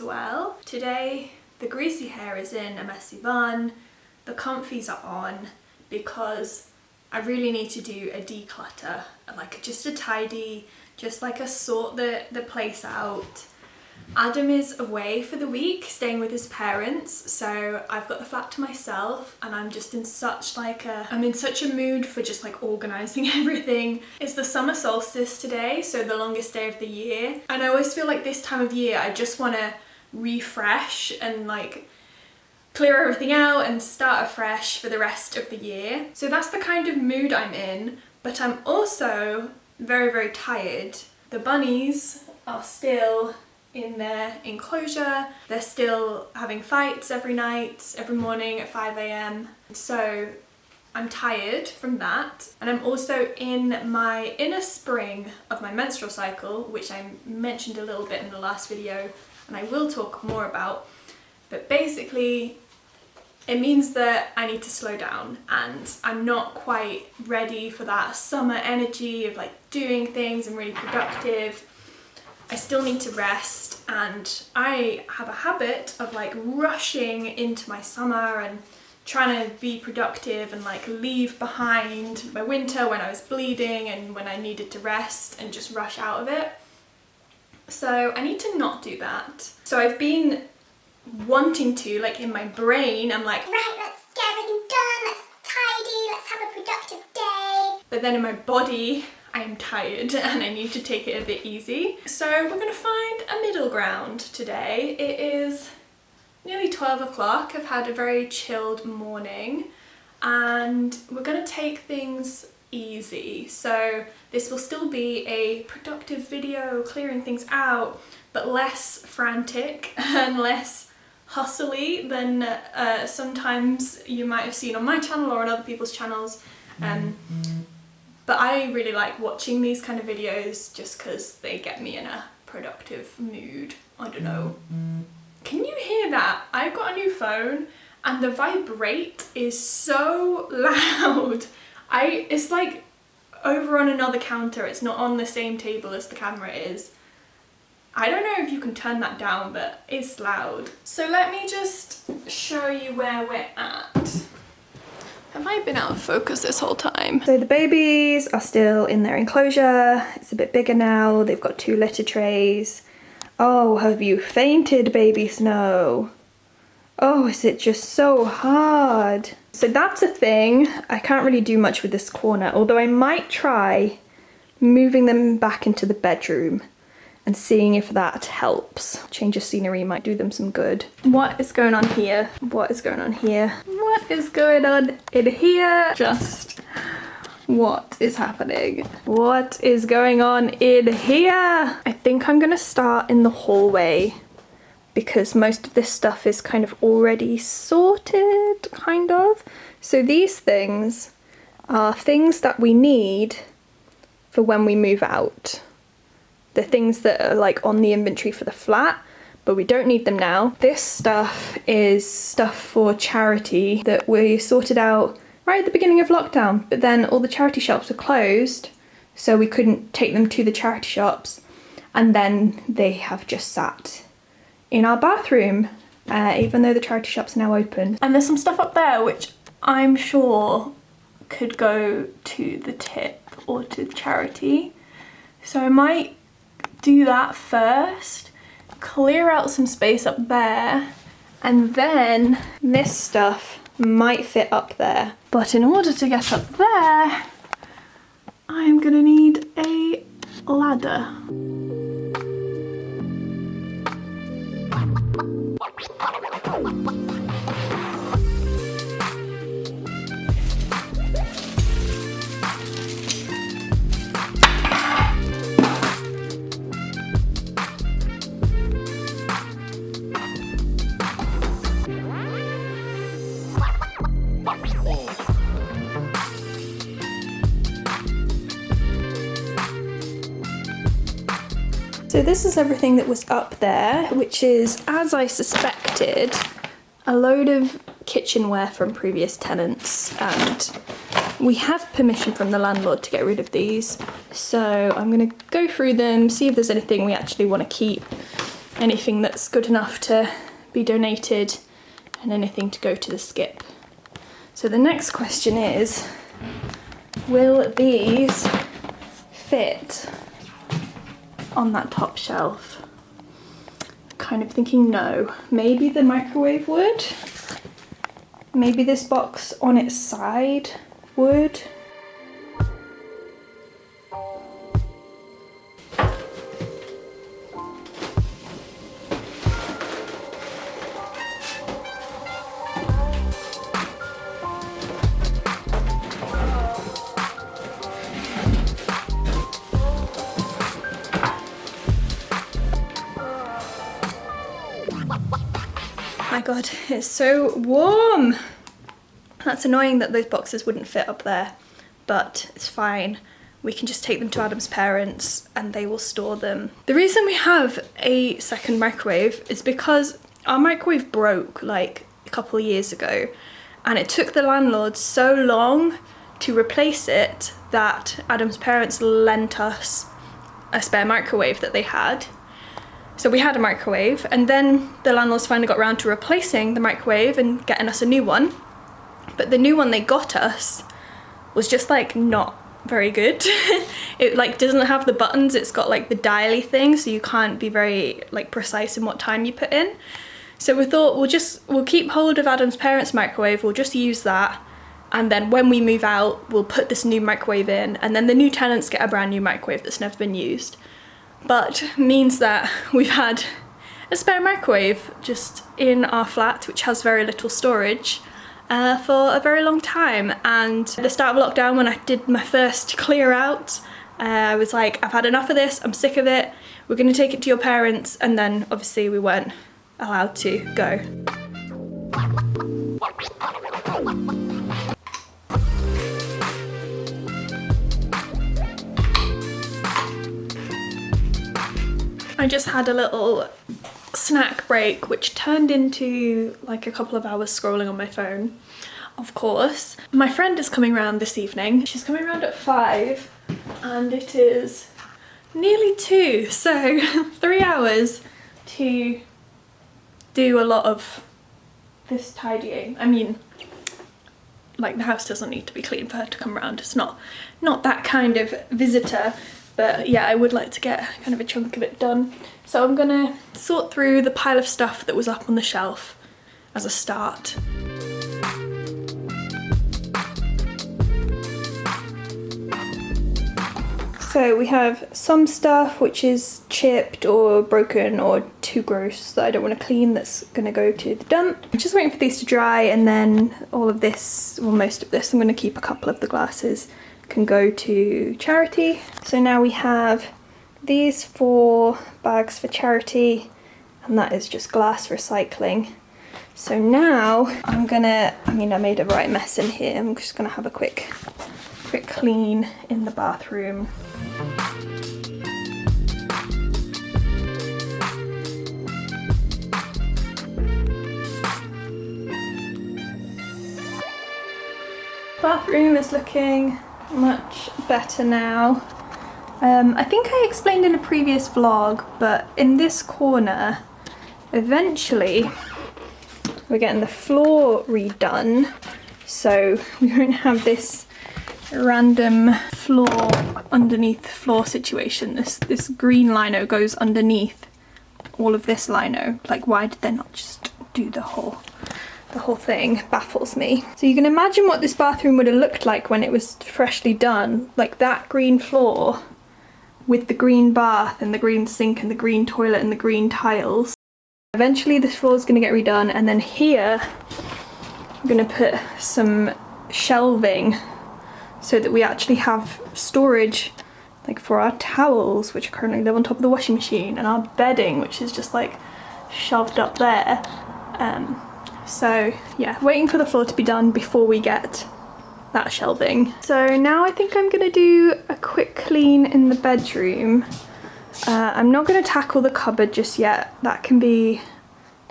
well. Today, the greasy hair is in a messy bun, the comfies are on, because I really need to do a declutter, like just a tidy, just like a sort the place out. Adam is away for the week, staying with his parents, so I've got the flat to myself and I'm just in such I'm in such a mood for just like organising everything. It's the summer solstice today, so the longest day of the year, and I always feel like this time of year I just want to refresh and like clear everything out and start afresh for the rest of the year. So that's the kind of mood I'm in, but I'm also very, very tired. The bunnies are still in their enclosure. They're still having fights every night, every morning at 5 a.m. So I'm tired from that. And I'm also in my inner spring of my menstrual cycle, which I mentioned a little bit in the last video and I will talk more about. But basically, it means that I need to slow down and I'm not quite ready for that summer energy of like doing things and really productive. I still need to rest, and I have a habit of like rushing into my summer and trying to be productive and like leave behind my winter when I was bleeding and when I needed to rest and just rush out of it. So I need to not do that. So I've been wanting to, like in my brain, I'm like, right, let's get everything done, let's tidy, let's have a productive day. But then in my body, I am tired and I need to take it a bit easy. So we're gonna find a middle ground today. It is nearly 12 o'clock. I've had a very chilled morning and we're gonna take things easy. So this will still be a productive video, clearing things out, but less frantic and less hustly than sometimes you might have seen on my channel or on other people's channels. But I really like watching these kind of videos just because they get me in a productive mood. I don't know. Can you hear that? I got a new phone and the vibrate is so loud. It's like over on another counter. It's not on the same table as the camera is. I don't know if you can turn that down, but it's loud. So let me just show you where we're at. Have I been out of focus this whole time? So the babies are still in their enclosure. It's a bit bigger now. They've got 2 litter trays. Oh, have you fainted, baby Snow? Oh, is it just so hard? So that's a thing. I can't really do much with this corner, although I might try moving them back into the bedroom and seeing if that helps. Change of scenery might do them some good. What is going on here? What is going on here? What is going on in here? Just what is happening? What is going on in here? I think I'm gonna start in the hallway because most of this stuff is kind of already sorted, kind of. So these things are things that we need for when we move out. The things that are like on the inventory for the flat, but we don't need them now. This stuff is stuff for charity that we sorted out right at the beginning of lockdown, but then all the charity shops were closed, so we couldn't take them to the charity shops, and then they have just sat in our bathroom, even though the charity shops are now open. And there's some stuff up there which I'm sure could go to the tip or to charity, so I might do that first, clear out some space up there, and then this stuff might fit up there. But in order to get up there, I'm gonna need a ladder. So this is everything that was up there, which is, as I suspected, a load of kitchenware from previous tenants, and we have permission from the landlord to get rid of these. So I'm gonna go through them, see if there's anything we actually want to keep, anything that's good enough to be donated and anything to go to the skip. So the next question is, will these fit on that top shelf? Kind of thinking no. Maybe the microwave would. Maybe this box on its side would. My god, it's so warm! That's annoying that those boxes wouldn't fit up there, but it's fine. We can just take them to Adam's parents and they will store them. The reason we have a second microwave is because our microwave broke like a couple of years ago, and it took the landlord so long to replace it that Adam's parents lent us a spare microwave that they had. So we had a microwave, and then the landlords finally got around to replacing the microwave and getting us a new one. But the new one they got us was just like not very good. It like doesn't have the buttons, it's got like the dial-y thing, so you can't be very like precise in what time you put in. So we thought we'll keep hold of Adam's parents' microwave, we'll just use that, and then when we move out we'll put this new microwave in, and then the new tenants get a brand new microwave that's never been used. But means that we've had a spare microwave just in our flat, which has very little storage, for a very long time. And at the start of lockdown, when I did my first clear out, I was like, I've had enough of this, I'm sick of it, we're going to take it to your parents. And then obviously we weren't allowed to go. I just had a little snack break, which turned into like a couple of hours scrolling on my phone, of course. My friend is coming round this evening. She's coming round at 5 and it is nearly 2, so 3 hours to do a lot of this tidying. I mean, like the house doesn't need to be clean for her to come round. It's not that kind of visitor. But yeah, I would like to get kind of a chunk of it done. So I'm gonna sort through the pile of stuff that was up on the shelf as a start. So we have some stuff which is chipped or broken or too gross that I don't want to clean, that's gonna go to the dump. I'm just waiting for these to dry, and then all of this, well most of this, I'm gonna keep a couple of the glasses, can go to charity. So now we have these 4 bags for charity, and that is just glass recycling. So now I'm gonna, I made a right mess in here, I'm just gonna have a quick clean in the bathroom. Bathroom is looking much better now. I think I explained in a previous vlog, but in this corner, eventually we're getting the floor redone, so we won't have this random floor underneath floor situation. This green lino goes underneath all of this lino. Like, why did they not just do the whole thing? Baffles me. So you can imagine what this bathroom would have looked like when it was freshly done. Like that green floor with the green bath and the green sink and the green toilet and the green tiles. Eventually this floor is going to get redone, and then here I'm going to put some shelving so that we actually have storage, like for our towels, which currently live on top of the washing machine, and our bedding, which is just like shoved up there. So yeah, waiting for the floor to be done before we get that shelving. So now I think I'm gonna do a quick clean in the bedroom. I'm not gonna tackle the cupboard just yet. That can be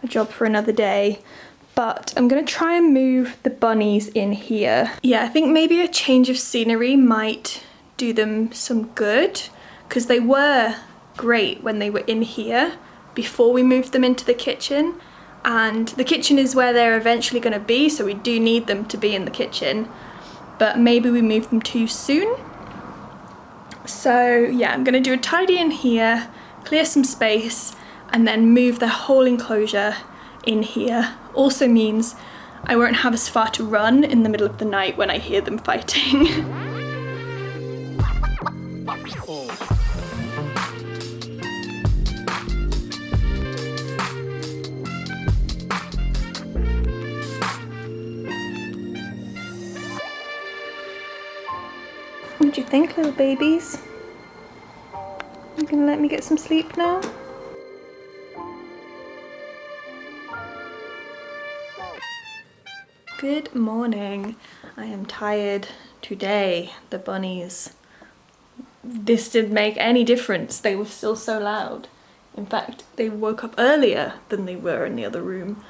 a job for another day. But I'm gonna try and move the bunnies in here. Yeah, I think maybe a change of scenery might do them some good, because they were great when they were in here before we moved them into the kitchen, and the kitchen is where they're eventually going to be, so we do need them to be in the kitchen, but maybe we moved them too soon. So yeah, I'm going to do a tidy in here, clear some space, and then move the whole enclosure in here. Also means I won't have as far to run in the middle of the night when I hear them fighting. What do you think, little babies? You gonna let me get some sleep now? Good morning. I am tired today. The bunnies. This didn't make any difference. They were still so loud. In fact, they woke up earlier than they were in the other room.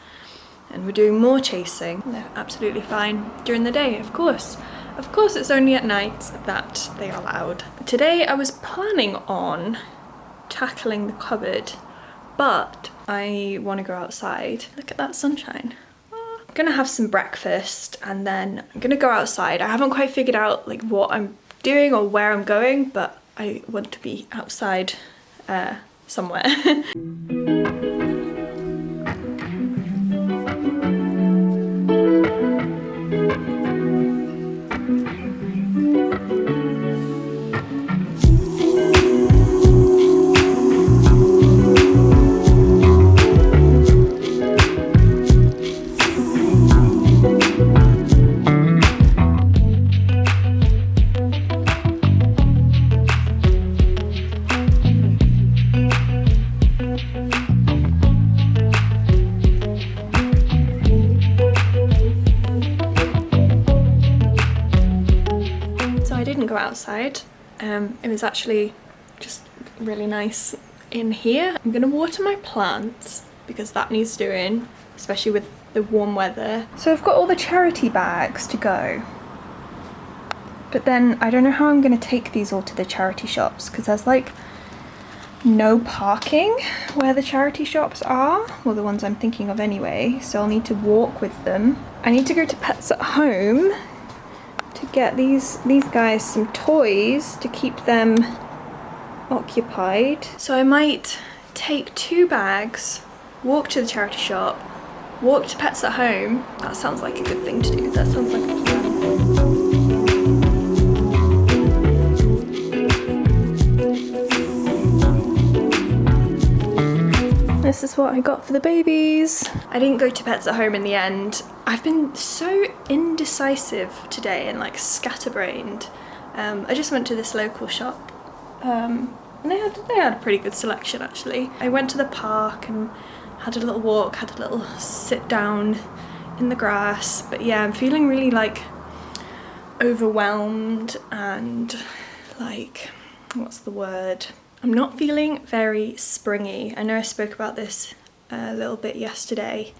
And we're doing more chasing. They're absolutely fine during the day, of course. Of course, it's only at night that they are loud. Today I was planning on tackling the cupboard, but I want to go outside. Look at that sunshine. I'm gonna have some breakfast and then I'm gonna go outside. I haven't quite figured out like what I'm doing or where I'm going, but I want to be outside somewhere. Go outside. It was actually just really nice in here. I'm gonna water my plants because that needs doing, especially with the warm weather. So I've got all the charity bags to go, but then I don't know how I'm gonna take these all to the charity shops because there's like no parking where the charity shops are, well the ones I'm thinking of anyway, so I'll need to walk with them. I need to go to Pets at Home to get these guys some toys to keep them occupied. So I might take 2 bags, walk to the charity shop, walk to Pets at Home. That sounds like a good thing to do. That sounds like a plan. This is what I got for the babies. I didn't go to Pets at Home in the end. I've been so indecisive today and like scatterbrained. I just went to this local shop and they had a pretty good selection actually. I went to the park and had a little walk, had a little sit down in the grass. But yeah, I'm feeling really like overwhelmed and like, what's the word? I'm not feeling very springy. I know I spoke about this a little bit yesterday.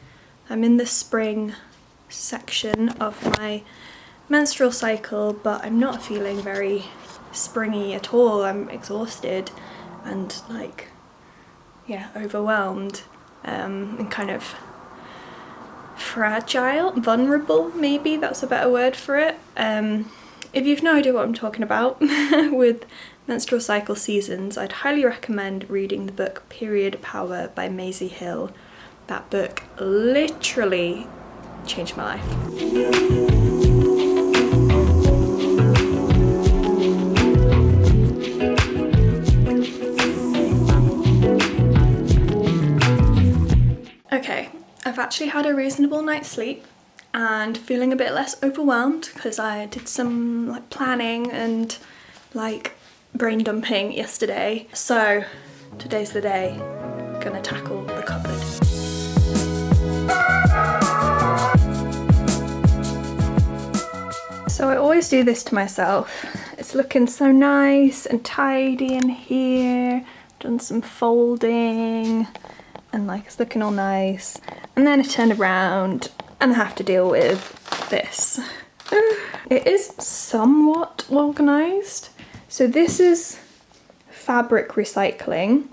I'm in the spring section of my menstrual cycle, but I'm not feeling very springy at all. I'm exhausted and like, yeah, overwhelmed and kind of fragile, vulnerable, maybe that's a better word for it. If you've no idea what I'm talking about with menstrual cycle seasons, I'd highly recommend reading the book Period Power by Maisie Hill. That book literally changed my life. Okay, I've actually had a reasonable night's sleep and feeling a bit less overwhelmed because I did some like planning and like brain dumping yesterday. So today's the day. I'm gonna tackle the cupboard. So I always do this to myself. It's looking so nice and tidy in here. Done some folding and like it's looking all nice. And then I turn around and I have to deal with this. It is somewhat organised. So this is fabric recycling.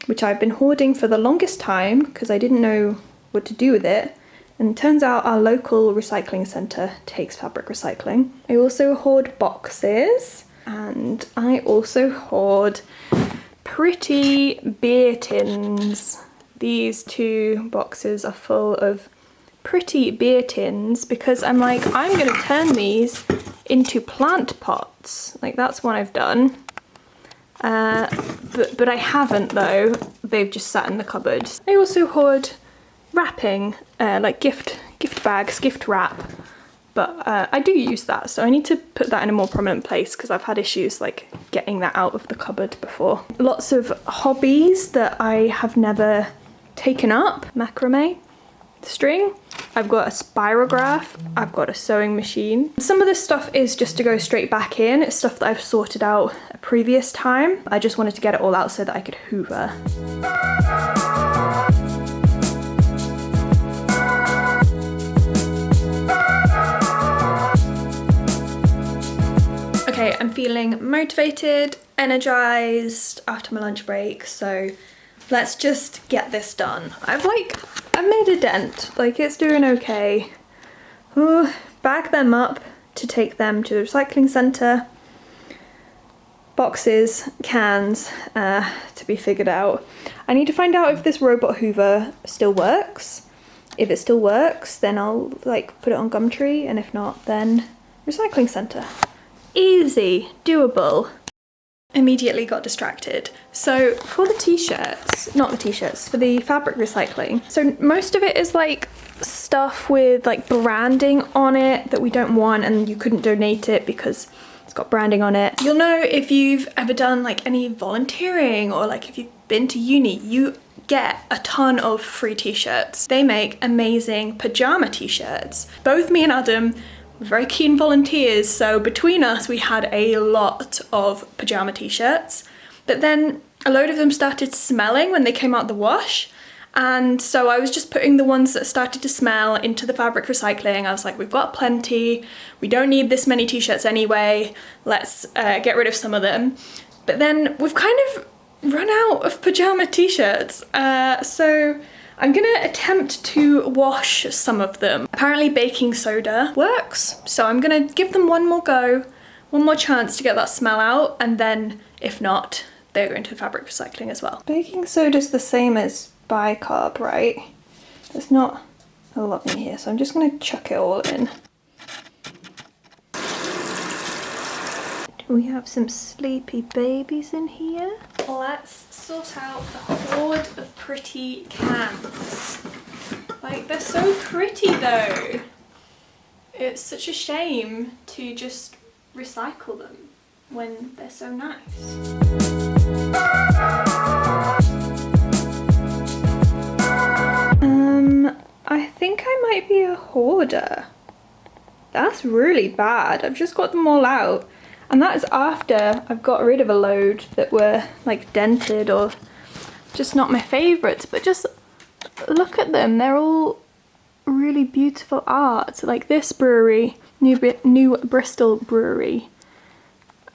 which I've been hoarding for the longest time because I didn't know what to do with it. And it turns out our local recycling centre takes fabric recycling. I also hoard boxes, and I also hoard pretty beer tins. These 2 boxes are full of pretty beer tins because I'm like, I'm gonna turn these into plant pots. Like, that's what I've done. But I haven't though. They've just sat in the cupboard. I also hoard wrapping, like gift bags, gift wrap. But I do use that, so I need to put that in a more prominent place because I've had issues like getting that out of the cupboard before. Lots of hobbies that I have never taken up. Macrame, string. I've got a spirograph. I've got a sewing machine. Some of this stuff is just to go straight back in. It's stuff that I've sorted out a previous time. I just wanted to get it all out so that I could hoover. Okay, I'm feeling motivated, energized after my lunch break, so let's just get this done. I've made a dent, like it's doing okay. Ooh, bag them up to take them to the recycling centre. Boxes, cans, to be figured out. I need to find out if this robot hoover still works. If it still works, then I'll like put it on Gumtree, and if not, then recycling centre. Easy, doable. Immediately got distracted. So for the t-shirts, not the t-shirts, for the fabric recycling, so most of it is like stuff with like branding on it that we don't want, and you couldn't donate it because it's got branding on it. You'll know if you've ever done like any volunteering or like if you've been to uni, you get a ton of free t-shirts. They make amazing pajama t-shirts. Both me and Adam were very keen volunteers, so between us we had a lot of pajama t-shirts, but then a load of them started smelling when they came out the wash, and so I was just putting the ones that started to smell into the fabric recycling. I was like, we've got plenty, we don't need this many t-shirts anyway, let's get rid of some of them. But then we've kind of run out of pajama t-shirts, so I'm gonna attempt to wash some of them. Apparently baking soda works, so I'm gonna give them one more go, one more chance to get that smell out, and then if not, they're going to fabric recycling as well. Baking soda's the same as bicarb, right? There's not a lot in here, so I'm just gonna chuck it all in. Do we have some sleepy babies in here? Let's sort out the hoard of pretty cans. Like, they're so pretty though. It's such a shame to just recycle them when they're so nice. I think I might be a hoarder. That's really bad. I've just got them all out. And that is after I've got rid of a load that were like dented or just not my favourites. But just look at them. They're all really beautiful art. Like this brewery, New Bristol Brewery.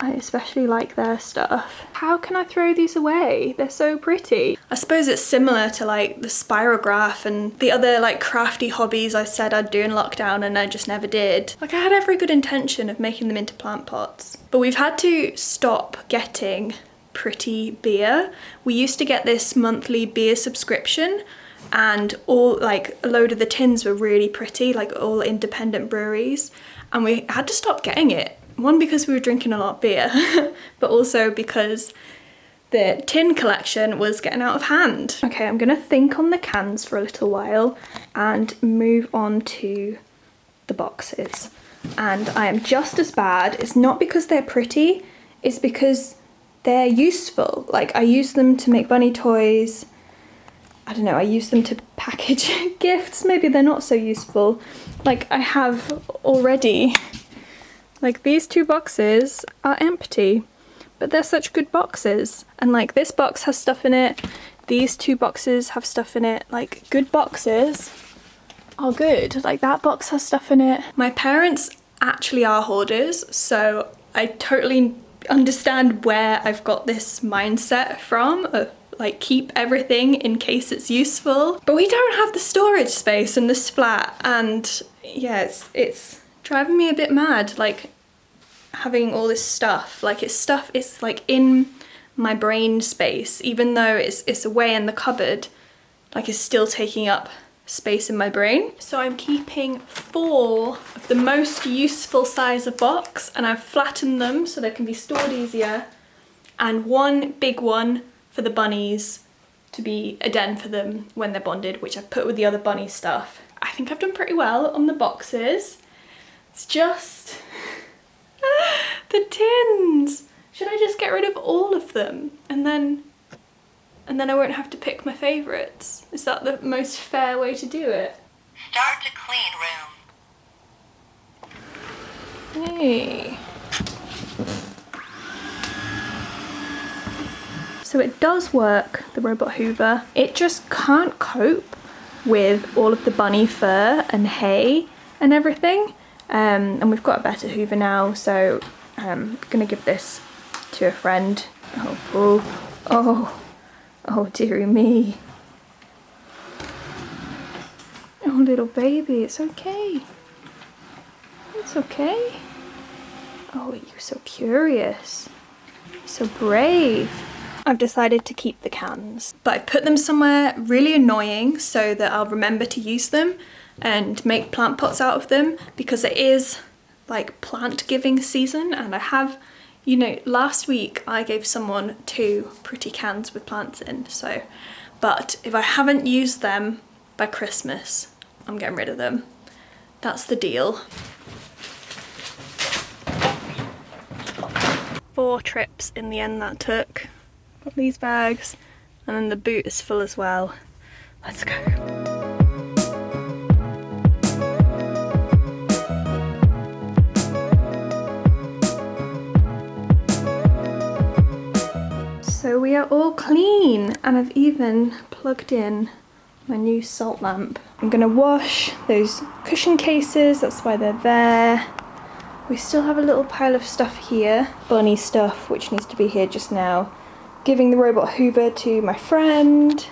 I especially like their stuff. How can I throw these away? They're so pretty. I suppose it's similar to like the spirograph and the other like crafty hobbies I said I'd do in lockdown and I just never did. Like, I had every good intention of making them into plant pots. But we've had to stop getting pretty beer. We used to get this monthly beer subscription, and all like a load of the tins were really pretty, like all independent breweries, and we had to stop getting it. One, because we were drinking a lot of beer, but also because the tin collection was getting out of hand. Okay, I'm gonna think on the cans for a little while and move on to the boxes. And I am just as bad. It's not because they're pretty, it's because they're useful. Like, I use them to make bunny toys. I don't know, I use them to package gifts. Maybe they're not so useful. Like, I have already, like, these 2 boxes are empty, but they're such good boxes. And like, this box has stuff in it, these 2 boxes have stuff in it. Like, good boxes are good. Like, that box has stuff in it. My parents actually are hoarders, so I totally understand where I've got this mindset from of like keep everything in case it's useful. But we don't have the storage space in this flat, and yeah, it's driving me a bit mad, like having all this stuff. Like it's like in my brain space, even though it's away in the cupboard, like it's still taking up space in my brain. So I'm keeping 4 of the most useful size of box, and I've flattened them so they can be stored easier, and 1 big one for the bunnies to be a den for them when they're bonded, which I've put with the other bunny stuff. I think I've done pretty well on the boxes. It's just the tins. Should I just get rid of all of them and then I won't have to pick my favourites? Is that the most fair way to do it? Start to clean room. Hey. So it does work, the robot hoover. It just can't cope with all of the bunny fur and hay and everything. And we've got a better hoover now, so I'm gonna give this to a friend. Oh dearie me. Oh little baby, it's okay. It's okay. Oh, you're so curious. You're so brave. I've decided to keep the cans, but I put them somewhere really annoying so that I'll remember to use them and make plant pots out of them, because it is like plant giving season, and I have, you know, last week I gave someone 2 pretty cans with plants in, so, but if I haven't used them by Christmas, I'm getting rid of them. That's the deal. 4 trips in the end that took. Got these bags, and then the boot is full as well. Let's go. So we are all clean, and I've even plugged in my new salt lamp. I'm gonna wash those cushion cases, that's why they're there. We still have a little pile of stuff here, bunny stuff, which needs to be here just now. Giving the robot hoover to my friend.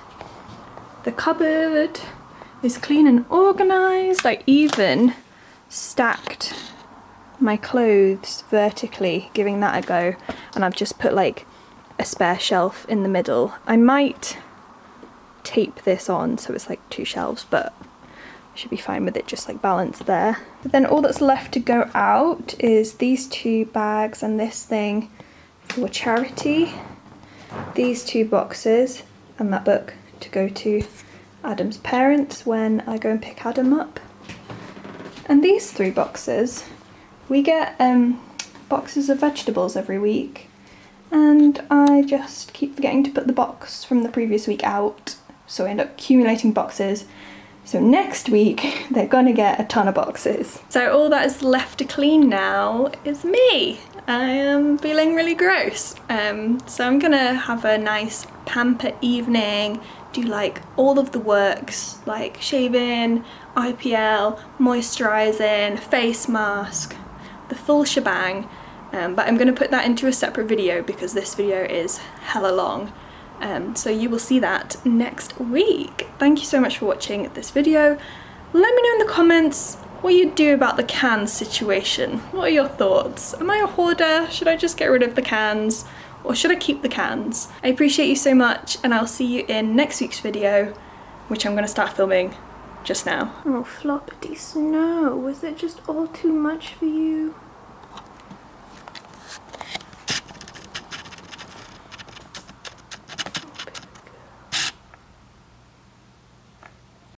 The cupboard is clean and organised. I even stacked my clothes vertically, giving that a go, and I've just put like a spare shelf in the middle. I might tape this on so it's like 2 shelves, but I should be fine with it just like balanced there. But then all that's left to go out is these 2 bags and this thing for charity, these 2 boxes, and that book to go to Adam's parents when I go and pick Adam up. And these 3 boxes, we get boxes of vegetables every week, and I just keep forgetting to put the box from the previous week out, so I end up accumulating boxes. So next week they're gonna get a ton of boxes. So all that is left to clean now is me. I am feeling really gross. So I'm gonna have a nice pamper evening, do like all of the works, like shaving, IPL, moisturising, face mask, the full shebang. But I'm gonna put that into a separate video because this video is hella long. So you will see that next week. Thank you so much for watching this video. Let me know in the comments what you do about the cans situation. What are your thoughts? Am I a hoarder? Should I just get rid of the cans? Or should I keep the cans? I appreciate you so much, and I'll see you in next week's video, which I'm gonna start filming just now. Oh, floppity snow, was it just all too much for you?